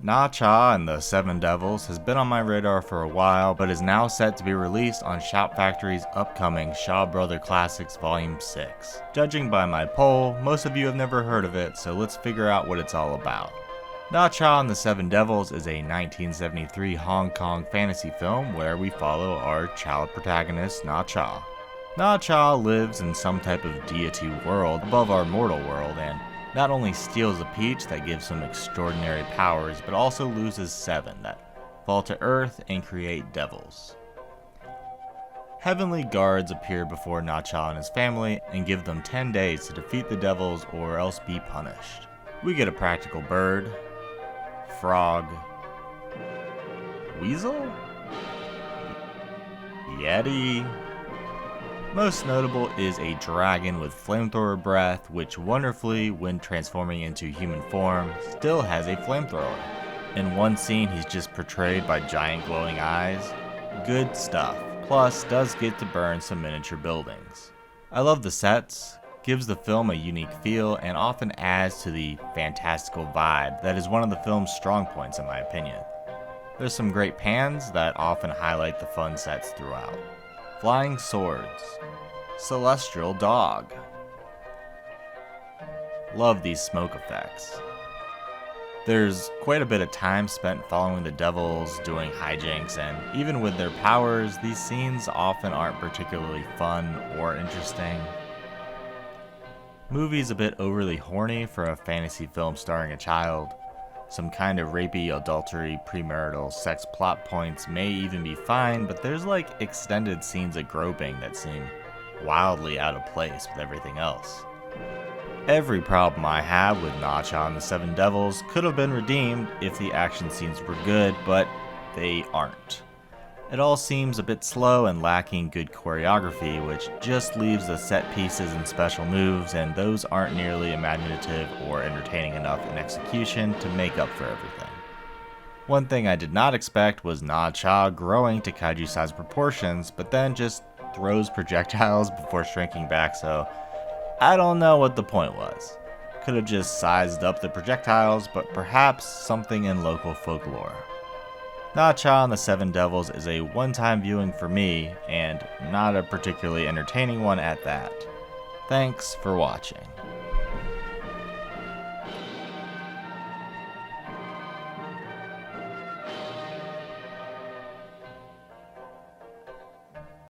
Na Cha and the Seven Devils has been on my radar for a while, but is now set to be released on Shout Factory's upcoming Shaw Brother Classics Volume 6. Judging by my poll, most of you have never heard of it, so let's figure out what it's all about. Na Cha and the Seven Devils is a 1973 Hong Kong fantasy film where we follow our child protagonist Na Cha. Na Cha lives in some type of deity world above our mortal world and not only steals a peach that gives him extraordinary powers, but also loses 7 that fall to earth and create devils. Heavenly guards appear before Na Cha and his family and give them 10 days to defeat the devils or else be punished. We get a practical bird, frog, weasel, yeti. Most notable is a dragon with flamethrower breath, which wonderfully, when transforming into human form, still has a flamethrower. In one scene, he's just portrayed by giant glowing eyes. Good stuff. Plus, does get to burn some miniature buildings. I love the sets, gives the film a unique feel, and often adds to the fantastical vibe that is one of the film's strong points in my opinion. There's some great pans that often highlight the fun sets throughout. Flying swords. Celestial dog. Love these smoke effects. There's quite a bit of time spent following the devils, doing hijinks, and even with their powers, these scenes often aren't particularly fun or interesting. Movie's a bit overly horny for a fantasy film starring a child. Some kind of rapey, adultery, premarital sex plot points may even be fine, but there's like extended scenes of groping that seem wildly out of place with everything else. Every problem I have with Na Cha and the Seven Devils could have been redeemed if the action scenes were good, but they aren't. It all seems a bit slow and lacking good choreography, which just leaves the set pieces and special moves, and those aren't nearly imaginative or entertaining enough in execution to make up for everything. One thing I did not expect was Na Cha growing to kaiju-sized proportions, but then just throws projectiles before shrinking back, so I don't know what the point was. Could have just sized up the projectiles, but perhaps something in local folklore. Na Cha and the Seven Devils is a one-time viewing for me, and not a particularly entertaining one at that. Thanks for watching.